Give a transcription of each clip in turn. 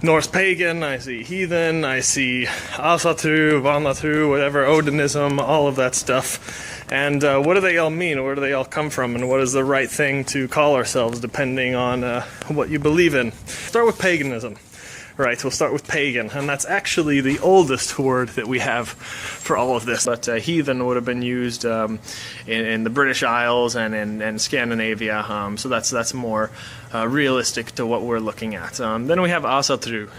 Norse pagan, I see heathen, I see asatru, vanatru, whatever, Odenism, all of that stuff. And what do they all mean? Where do they all come from? And what is the right thing to call ourselves depending on what you believe in? Start with paganism. Right, we'll start with pagan, and that's actually the oldest word that we have for all of this. But heathen would have been used in the British Isles and in Scandinavia, so that's more realistic to what we're looking at. Then we have asatru.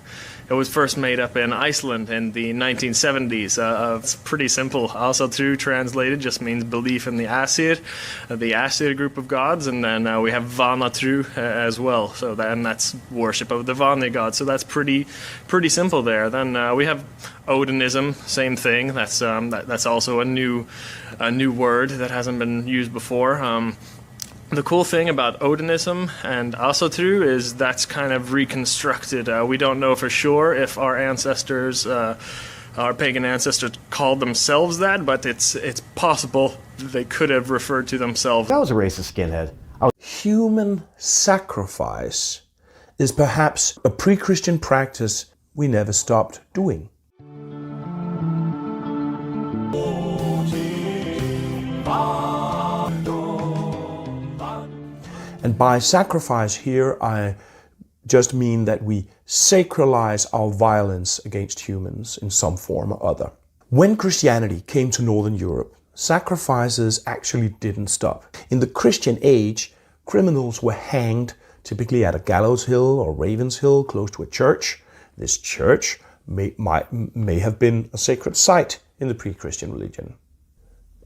It was first made up in Iceland in the 1970s. It's pretty simple. Asatru translated just means belief in the Aesir group of gods, and then we have Vanatru as well. So that's worship of the Vani god. So that's pretty simple there. Then we have Odenism, same thing. That's also a new word that hasn't been used before. The cool thing about Odenism and asatru is that's kind of reconstructed. We don't know for sure if our ancestors, our pagan ancestors, called themselves that, but it's possible they could have referred to themselves. I was a racist skinhead. Human sacrifice is perhaps a pre-Christian practice we never stopped doing. And by sacrifice here, I just mean that we sacralize our violence against humans in some form or other. When Christianity came to Northern Europe, sacrifices actually didn't stop. In the Christian age, criminals were hanged typically at a gallows hill or Ravens Hill close to a church. This church may have been a sacred site in the pre-Christian religion.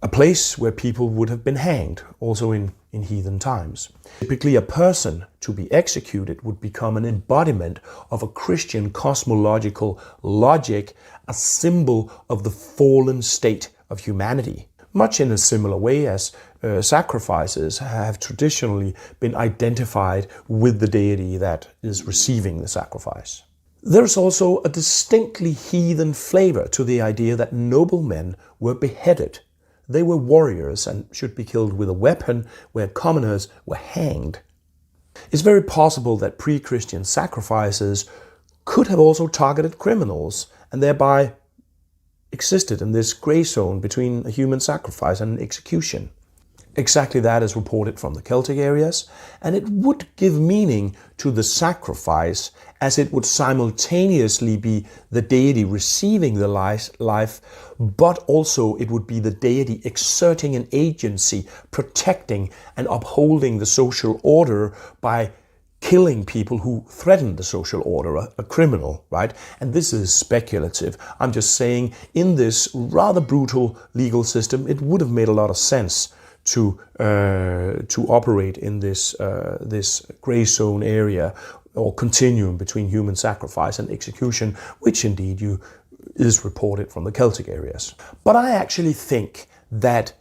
A place where people would have been hanged, also in heathen times. Typically, a person to be executed would become an embodiment of a Christian cosmological logic, a symbol of the fallen state of humanity. Much in a similar way as sacrifices have traditionally been identified with the deity that is receiving the sacrifice. There's also a distinctly heathen flavor to the idea that noblemen were beheaded. They were warriors and should be killed with a weapon, where commoners were hanged. It's very possible that pre-Christian sacrifices could have also targeted criminals and thereby existed in this gray zone between a human sacrifice and an execution. Exactly that is reported from the Celtic areas, and it would give meaning to the sacrifice as it would simultaneously be the deity receiving the life, but also it would be the deity exerting an agency, protecting and upholding the social order by killing people who threaten the social order, a criminal, right? And this is speculative. I'm just saying, in this rather brutal legal system, it would have made a lot of sense to operate in this gray zone area or continuum between human sacrifice and execution, which indeed is reported from the Celtic areas. But I actually think that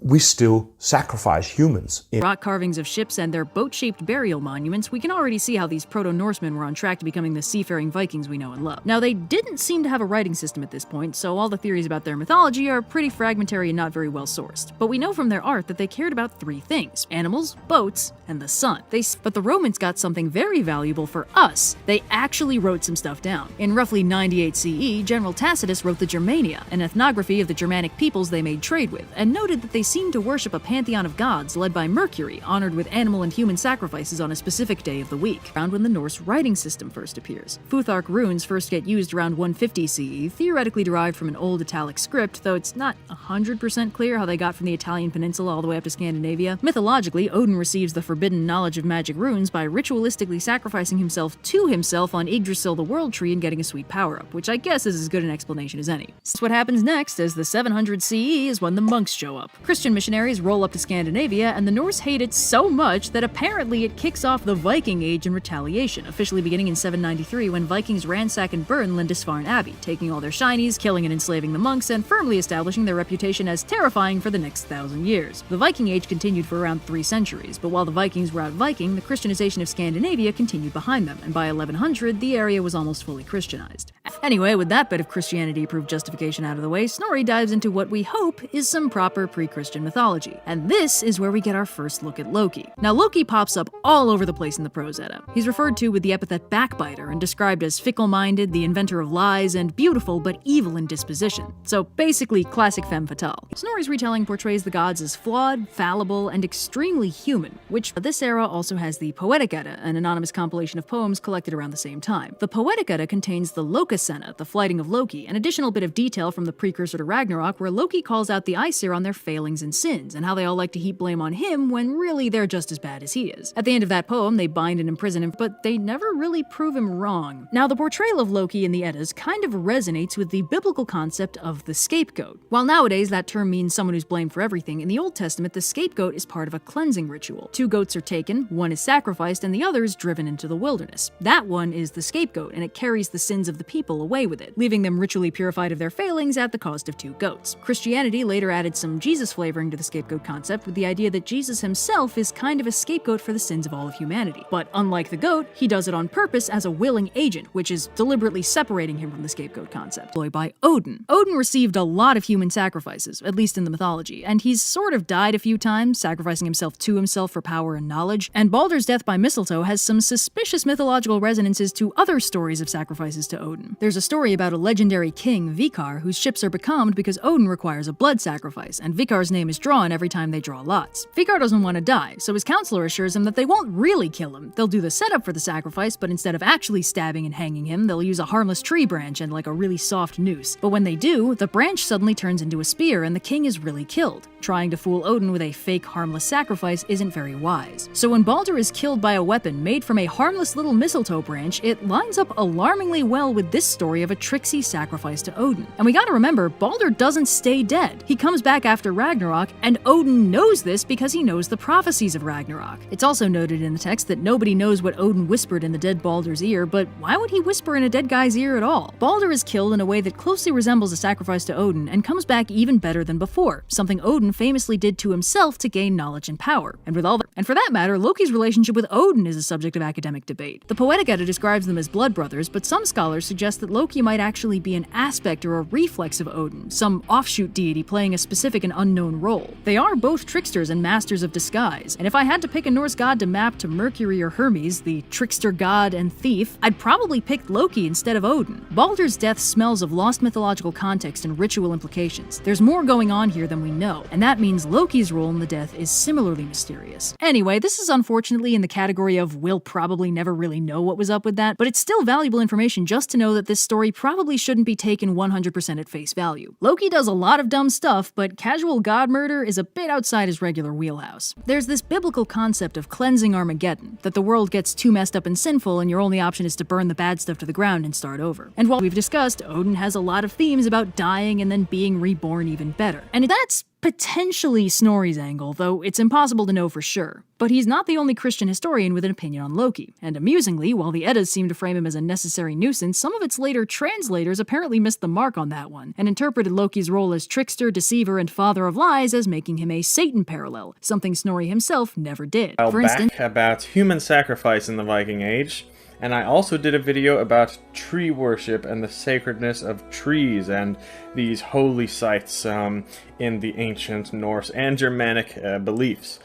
we still sacrifice humans. In rock carvings of ships and their boat-shaped burial monuments, we can already see how these proto-Norsemen were on track to becoming the seafaring Vikings we know and love. Now, they didn't seem to have a writing system at this point, so all the theories about their mythology are pretty fragmentary and not very well sourced. But we know from their art that they cared about three things: animals, boats, and the sun. But the Romans got something very valuable for us. They actually wrote some stuff down. In roughly 98 CE, General Tacitus wrote the Germania, an ethnography of the Germanic peoples they made trade with, and noted that they seemed to worship a pantheon of gods led by Mercury, honored with animal and human sacrifices on a specific day of the week, around when the Norse writing system first appears. Futhark runes first get used around 150 CE, theoretically derived from an old Italic script, though it's not 100% clear how they got from the Italian peninsula all the way up to Scandinavia. Mythologically, Odin receives the forbidden knowledge of magic runes by ritualistically sacrificing himself to himself on Yggdrasil the World Tree and getting a sweet power-up, which I guess is as good an explanation as any. So what happens next, as the 700 CE, is when the monks show up. Christian missionaries roll up to Scandinavia, and the Norse hate it so much that apparently it kicks off the Viking Age in retaliation, officially beginning in 793 when Vikings ransack and burn Lindisfarne Abbey, taking all their shinies, killing and enslaving the monks, and firmly establishing their reputation as terrifying for the next 1,000 years. The Viking Age continued for around 3 centuries, but while the Vikings were out Viking, the Christianization of Scandinavia continued behind them, and by 1100 the area was almost fully Christianized. Anyway, with that bit of Christianity-approved justification out of the way, Snorri dives into what we hope is some proper pre-Christian Christian mythology. And this is where we get our first look at Loki. Now, Loki pops up all over the place in the Prose Edda. He's referred to with the epithet backbiter and described as fickle-minded, the inventor of lies, and beautiful but evil in disposition. So basically, classic femme fatale. Snorri's retelling portrays the gods as flawed, fallible, and extremely human, which this era also has the Poetic Edda, an anonymous compilation of poems collected around the same time. The Poetic Edda contains the Lokasenna, the flighting of Loki, an additional bit of detail from the precursor to Ragnarok where Loki calls out the Aesir on their failings and sins, and how they all like to heap blame on him when really they're just as bad as he is. At the end of that poem, they bind and imprison him, but they never really prove him wrong. Now, the portrayal of Loki in the Eddas kind of resonates with the biblical concept of the scapegoat. While nowadays that term means someone who's blamed for everything, in the Old Testament the scapegoat is part of a cleansing ritual. 2 goats are taken, one is sacrificed, and the other is driven into the wilderness. That one is the scapegoat, and it carries the sins of the people away with it, leaving them ritually purified of their failings at the cost of 2 goats. Christianity later added some Jesus flavoring to the scapegoat concept with the idea that Jesus himself is kind of a scapegoat for the sins of all of humanity. But unlike the goat, he does it on purpose as a willing agent, which is deliberately separating him from the scapegoat concept. Employed by Odin. Odin received a lot of human sacrifices, at least in the mythology, and he's sort of died a few times, sacrificing himself to himself for power and knowledge, and Baldur's death by mistletoe has some suspicious mythological resonances to other stories of sacrifices to Odin. There's a story about a legendary king, Vikar, whose ships are becalmed because Odin requires a blood sacrifice, and Vikar's name is drawn every time they draw lots. Vikar doesn't want to die, so his counselor assures him that they won't really kill him. They'll do the setup for the sacrifice, but instead of actually stabbing and hanging him, they'll use a harmless tree branch and like a really soft noose. But when they do, the branch suddenly turns into a spear and the king is really killed. Trying to fool Odin with a fake harmless sacrifice isn't very wise. So when Baldur is killed by a weapon made from a harmless little mistletoe branch, it lines up alarmingly well with this story of a tricksy sacrifice to Odin. And we gotta remember, Baldur doesn't stay dead. He comes back after Ragnarok, and Odin knows this because he knows the prophecies of Ragnarok. It's also noted in the text that nobody knows what Odin whispered in the dead Baldur's ear, but why would he whisper in a dead guy's ear at all? Baldur is killed in a way that closely resembles a sacrifice to Odin and comes back even better than before, something Odin famously did to himself to gain knowledge and power. And for that matter, Loki's relationship with Odin is a subject of academic debate. The Poetic Edda describes them as blood brothers, but some scholars suggest that Loki might actually be an aspect or a reflex of Odin, some offshoot deity playing a specific and unknown role. They are both tricksters and masters of disguise, and if I had to pick a Norse god to map to Mercury or Hermes, the trickster god and thief, I'd probably pick Loki instead of Odin. Baldur's death smells of lost mythological context and ritual implications. There's more going on here than we know, and that means Loki's role in the death is similarly mysterious. Anyway, this is unfortunately in the category of we'll probably never really know what was up with that, but it's still valuable information just to know that this story probably shouldn't be taken 100% at face value. Loki does a lot of dumb stuff, but casual god murder is a bit outside his regular wheelhouse. There's this biblical concept of cleansing Armageddon, that the world gets too messed up and sinful and your only option is to burn the bad stuff to the ground and start over. And while we've discussed, Odin has a lot of themes about dying and then being reborn even better. And that's potentially Snorri's angle, though it's impossible to know for sure. But he's not the only Christian historian with an opinion on Loki. And amusingly, while the Eddas seem to frame him as a necessary nuisance, some of its later translators apparently missed the mark on that one, and interpreted Loki's role as trickster, deceiver, and father of lies as making him a Satan parallel, something Snorri himself never did. For instance, about human sacrifice in the Viking Age. And I also did a video about tree worship and the sacredness of trees and these holy sites in the ancient Norse and Germanic beliefs.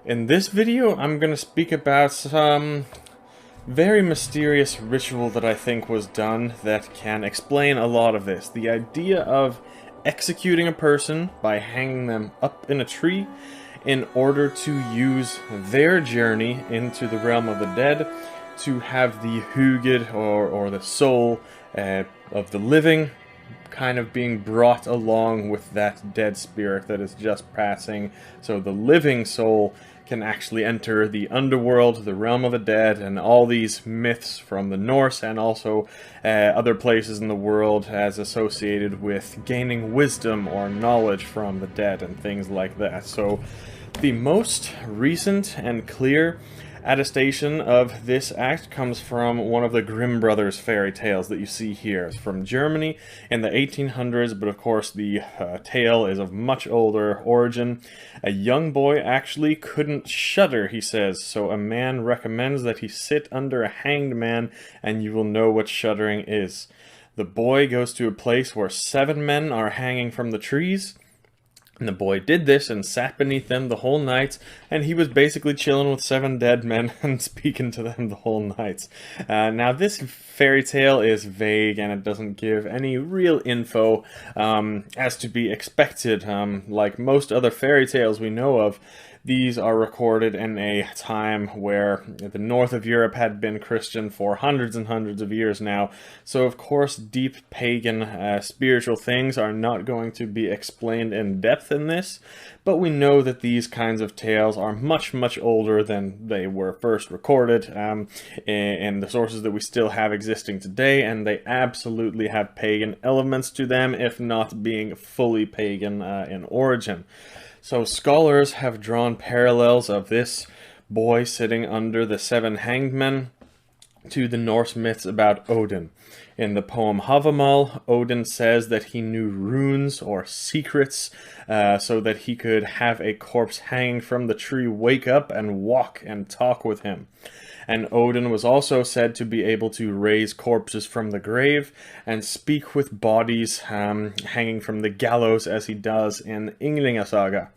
In this video, I'm going to speak about some very mysterious ritual that I think was done that can explain a lot of this. The idea of executing a person by hanging them up in a tree in order to use their journey into the realm of the dead to have the hugid or the soul of the living kind of being brought along with that dead spirit that is just passing, so the living soul can actually enter the underworld, the realm of the dead, and all these myths from the Norse and also other places in the world as associated with gaining wisdom or knowledge from the dead and things like that. So the most recent and clear attestation of this act comes from one of the Grimm brothers fairy tales that you see here. It's from Germany in the 1800s, but of course the tale is of much older origin. A young boy actually couldn't shudder, he says, so a man recommends that he sit under a hanged man and you will know what shuddering is. The boy goes to a place where 7 men are hanging from the trees. And the boy did this and sat beneath them the whole night, and he was basically chilling with 7 dead men and speaking to them the whole night. Now, this fairy tale is vague, and it doesn't give any real info as to be expected. Like most other fairy tales we know of, these are recorded in a time where the north of Europe had been Christian for hundreds and hundreds of years now. So of course deep pagan spiritual things are not going to be explained in depth in this, but we know that these kinds of tales are much, much older than they were first recorded in the sources that we still have existing today, and they absolutely have pagan elements to them, if not being fully pagan in origin. So scholars have drawn parallels of this boy sitting under the 7 hanged men to the Norse myths about Odin. In the poem Havamal, Odin says that he knew runes or secrets so that he could have a corpse hanging from the tree wake up and walk and talk with him. And Odin was also said to be able to raise corpses from the grave and speak with bodies hanging from the gallows, as he does in Ynglinga Saga.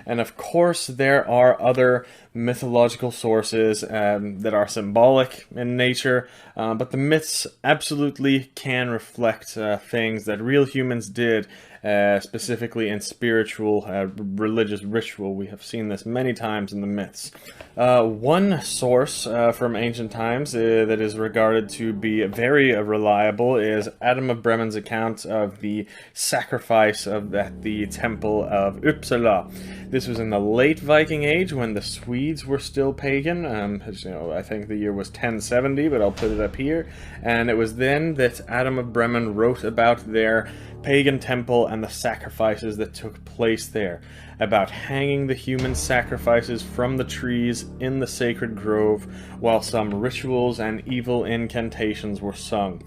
And of course there are other mythological sources that are symbolic in nature, but the myths absolutely can reflect things that real humans did, specifically in spiritual, religious ritual. We have seen this many times in the myths. One source from ancient times that is regarded to be very reliable is Adam of Bremen's account of the sacrifice at the temple of Uppsala. This was in the late Viking Age when the Swedes were still pagan. I think the year was 1070, but I'll put it up here. And it was then that Adam of Bremen wrote about their pagan temple and the sacrifices that took place there, about hanging the human sacrifices from the trees in the sacred grove while some rituals and evil incantations were sung.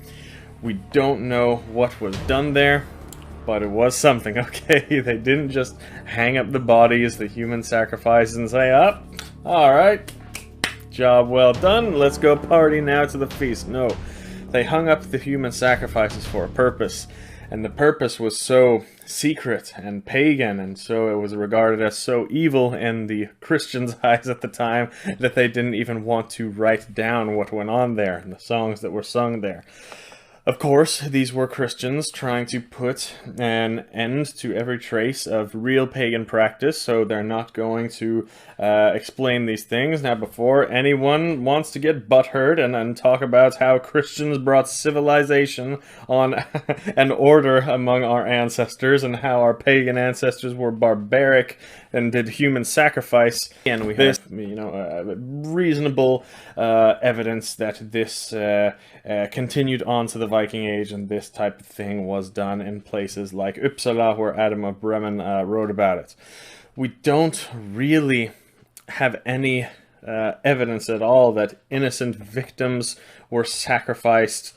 We don't know what was done there, but it was something, okay? They didn't just hang up the bodies, the human sacrifices, and say, oh, alright, job well done, let's go party now to the feast. No, they hung up the human sacrifices for a purpose. And the purpose was so secret and pagan, and so it was regarded as so evil in the Christians' eyes at the time that they didn't even want to write down what went on there and the songs that were sung there. Of course, these were Christians trying to put an end to every trace of real pagan practice, so they're not going to explain these things. Now, before anyone wants to get butthurt and talk about how Christians brought civilization on and order among our ancestors and how our pagan ancestors were barbaric and did human sacrifice, and we have, reasonable evidence that this continued on to the Viking Age, and this type of thing was done in places like Uppsala, where Adam of Bremen wrote about it. We don't really have any evidence at all that innocent victims were sacrificed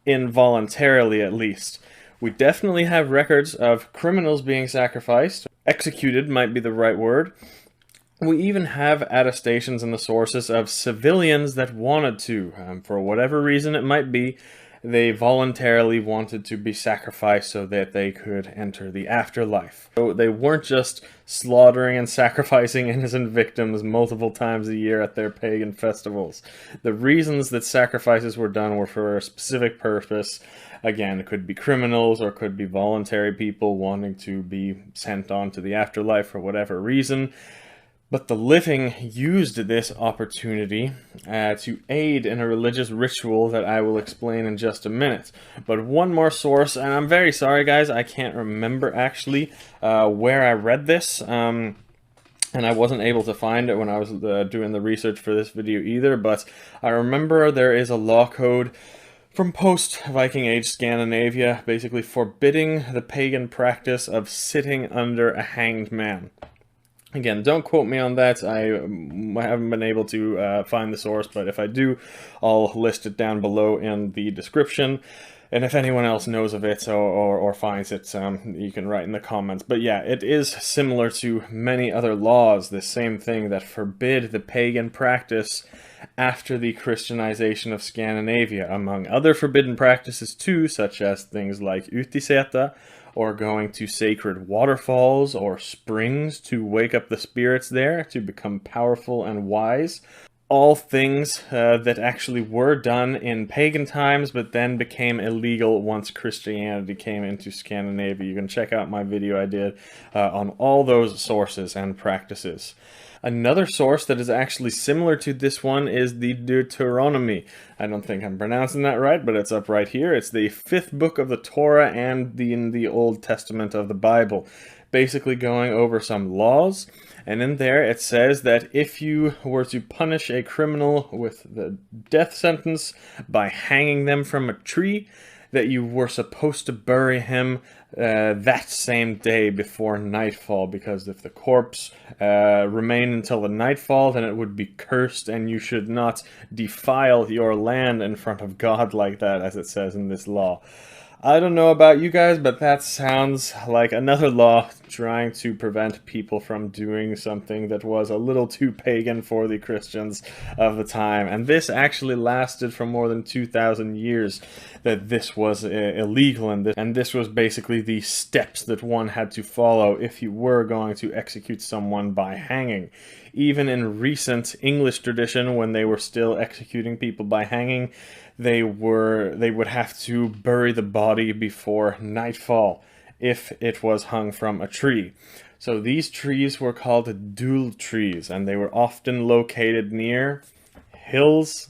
involuntarily, at least. We definitely have records of criminals being sacrificed. Executed might be the right word. We even have attestations in the sources of civilians that wanted to, for whatever reason it might be, they voluntarily wanted to be sacrificed so that they could enter the afterlife. So they weren't just slaughtering and sacrificing innocent victims multiple times a year at their pagan festivals. The reasons that sacrifices were done were for a specific purpose. Again, it could be criminals or could be voluntary people wanting to be sent on to the afterlife for whatever reason. But the living used this opportunity to aid in a religious ritual that I will explain in just a minute. But one more source, and I'm very sorry guys, I can't remember actually where I read this, and I wasn't able to find it when I was doing the research for this video either, but I remember there is a law code from post-Viking Age Scandinavia basically forbidding the pagan practice of sitting under a hanged man. Again, don't quote me on that. I haven't been able to find the source, but if I do, I'll list it down below in the description. And if anyone else knows of it or finds it, you can write in the comments. But yeah, it is similar to many other laws, the same thing that forbid the pagan practice after the Christianization of Scandinavia, among other forbidden practices too, such as things like utiseta, or going to sacred waterfalls or springs to wake up the spirits there to become powerful and wise. All things that actually were done in pagan times, but then became illegal once Christianity came into Scandinavia. You can check out my video I did on all those sources and practices. Another source that is actually similar to this one is the Deuteronomy. I don't think I'm pronouncing that right, but it's up right here. It's the 5th book of the Torah and in the Old Testament of the Bible. Basically going over some laws, and in there it says that if you were to punish a criminal with the death sentence by hanging them from a tree, that you were supposed to bury him that same day before nightfall, because if the corpse remained until the nightfall, then it would be cursed, and you should not defile your land in front of God like that, as it says in this law. I don't know about you guys, but that sounds like another law trying to prevent people from doing something that was a little too pagan for the Christians of the time. And this actually lasted for more than 2,000 years, that this was illegal, and this was basically the steps that one had to follow if you were going to execute someone by hanging. Even in recent English tradition, when they were still executing people by hanging, they would have to bury the body before nightfall if it was hung from a tree. So these trees were called dule trees, and they were often located near hills,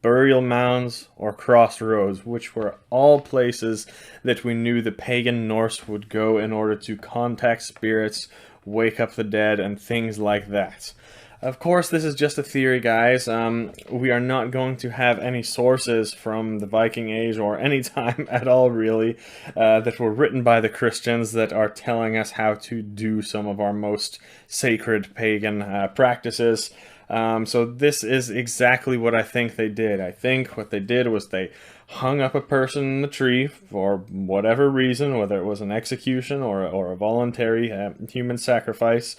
burial mounds, or crossroads, which were all places that we knew the pagan Norse would go in order to contact spirits, wake up the dead, and things like that. Of course, this is just a theory, guys. We are not going to have any sources from the Viking Age or any time at all, really, that were written by the Christians that are telling us how to do some of our most sacred pagan practices. So this is exactly what I think they did. I think what they did was they hung up a person in the tree for whatever reason, whether it was an execution or a voluntary human sacrifice.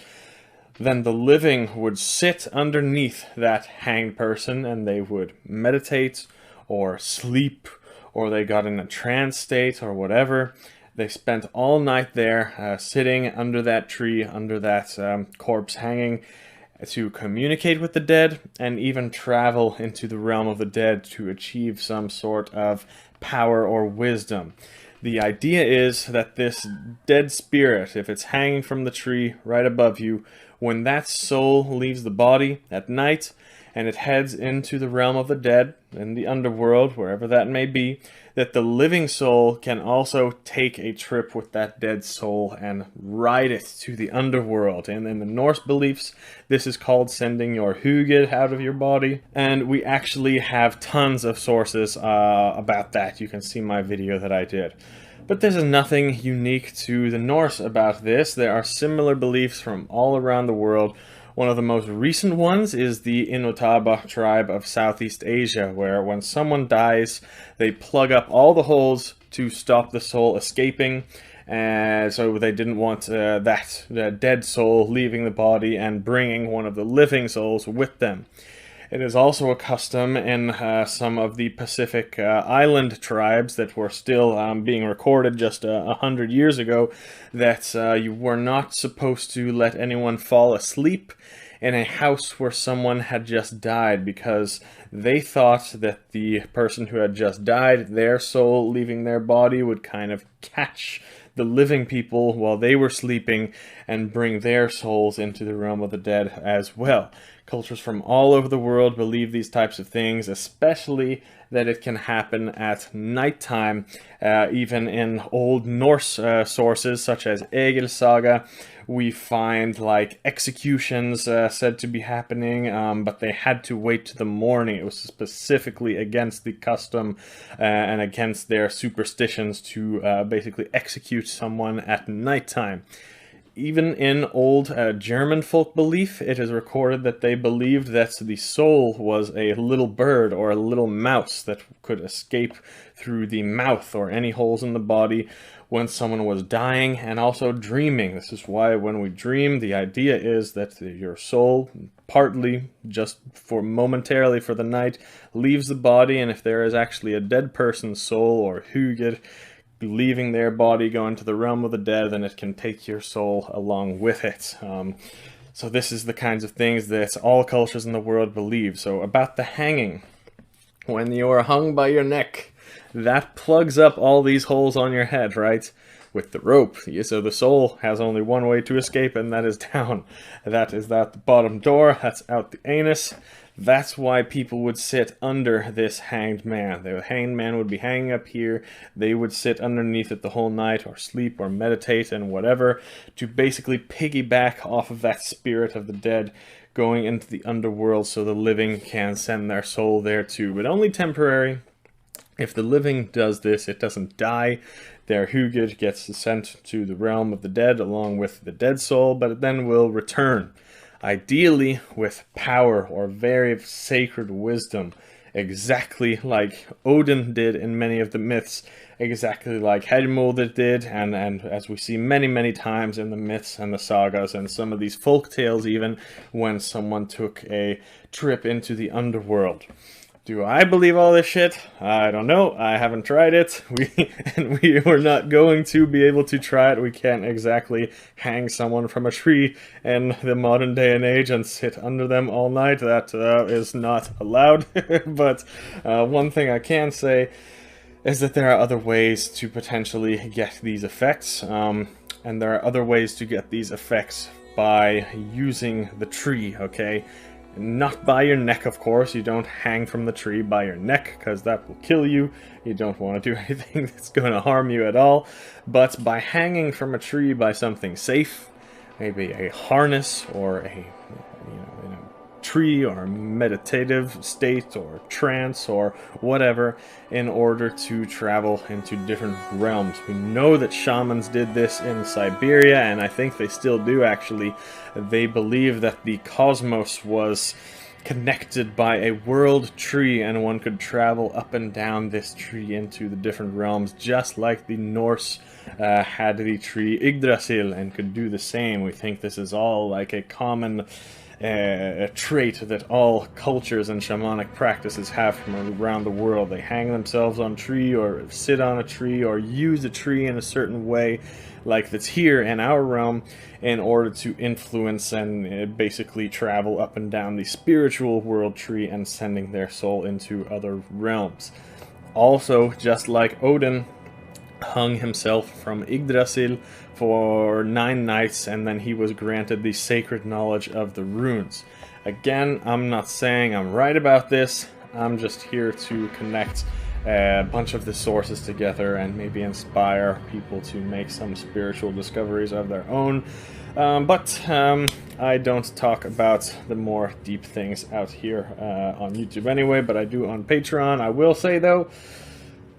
Then the living would sit underneath that hanged person, and they would meditate or sleep, or they got in a trance state or whatever. They spent all night there sitting under that tree, under that corpse hanging, to communicate with the dead and even travel into the realm of the dead to achieve some sort of power or wisdom. The idea is that this dead spirit, if it's hanging from the tree right above you, when that soul leaves the body at night and it heads into the realm of the dead, in the underworld, wherever that may be, that the living soul can also take a trip with that dead soul and ride it to the underworld. And in the Norse beliefs, this is called sending your hugid out of your body. And we actually have tons of sources about that. You can see my video that I did. But this is nothing unique to the Norse about this. There are similar beliefs from all around the world. One of the most recent ones is the Inotaba tribe of Southeast Asia, where when someone dies, they plug up all the holes to stop the soul escaping. So they didn't want that dead soul leaving the body and bringing one of the living souls with them. It is also a custom in some of the Pacific island tribes that were still being recorded just 100 years ago, that you were not supposed to let anyone fall asleep in a house where someone had just died, because they thought that the person who had just died, their soul leaving their body, would kind of catch the living people while they were sleeping and bring their souls into the realm of the dead as well. Cultures from all over the world believe these types of things, especially that it can happen at nighttime. Even in old Norse sources, such as Egil Saga, we find like executions said to be happening, but they had to wait to the morning. It was specifically against the custom and against their superstitions to basically execute someone at nighttime. Even in old German folk belief, it is recorded that they believed that the soul was a little bird or a little mouse that could escape through the mouth or any holes in the body when someone was dying, and also dreaming. This is why when we dream, the idea is that your soul, partly just for momentarily for the night, leaves the body, and if there is actually a dead person's soul or hugid leaving their body, going to the realm of the dead, and it can take your soul along with it. So this is the kinds of things that all cultures in the world believe. So about the hanging, when you are hung by your neck, that plugs up all these holes on your head, right? With the rope. So the soul has only one way to escape, and that is down. That is out the bottom door, that's out the anus. That's why people would sit under this hanged man. The hanged man would be hanging up here. They would sit underneath it the whole night, or sleep, or meditate, and whatever, to basically piggyback off of that spirit of the dead going into the underworld, so the living can send their soul there too, but only temporary. If the living does this, it doesn't die. Their hugad gets sent to the realm of the dead along with the dead soul, but it then will return. Ideally with power or very sacred wisdom, exactly like Odin did in many of the myths, exactly like Hermod did, and as we see many times in the myths and the sagas and some of these folk tales, even when someone took a trip into the underworld. Do I believe all this shit? I don't know. I haven't tried it. We were not going to be able to try it. We can't exactly hang someone from a tree in the modern day and age and sit under them all night. That is not allowed. But one thing I can say is that there are other ways to potentially get these effects. And there are other ways to get these effects by using the tree, okay? Not by your neck, of course. You don't hang from the tree by your neck, because that will kill you. You don't want to do anything that's going to harm you at all. But by hanging from a tree by something safe, maybe a harness or a tree or a meditative state or trance or whatever, in order to travel into different realms. We know that shamans did this in Siberia, and I think they still do actually. They believe that the cosmos was connected by a world tree, and one could travel up and down this tree into the different realms, just like the Norse had the tree Yggdrasil and could do the same. We think this is all like a common a trait that all cultures and shamanic practices have from around the world. They hang themselves on a tree, or sit on a tree, or use a tree in a certain way, like that's here in our realm, in order to influence and basically travel up and down the spiritual world tree and sending their soul into other realms. Also, just like Odin hung himself from Yggdrasil for 9 nights, and then he was granted the sacred knowledge of the runes. Again, I'm not saying I'm right about this. I'm just here to connect a bunch of the sources together and maybe inspire people to make some spiritual discoveries of their own. But I don't talk about the more deep things out here on YouTube anyway, but I do on Patreon. I will say though,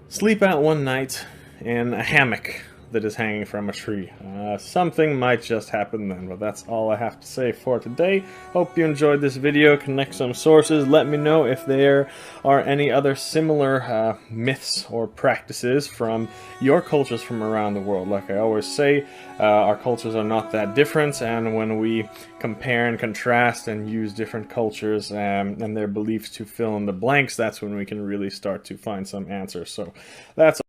sleep out one night in a hammock that is hanging from a tree. Something might just happen then, but that's all I have to say for today. Hope you enjoyed this video. Connect some sources. Let me know if there are any other similar myths or practices from your cultures from around the world. Like I always say, our cultures are not that different, and when we compare and contrast and use different cultures and their beliefs to fill in the blanks, that's when we can really start to find some answers. So that's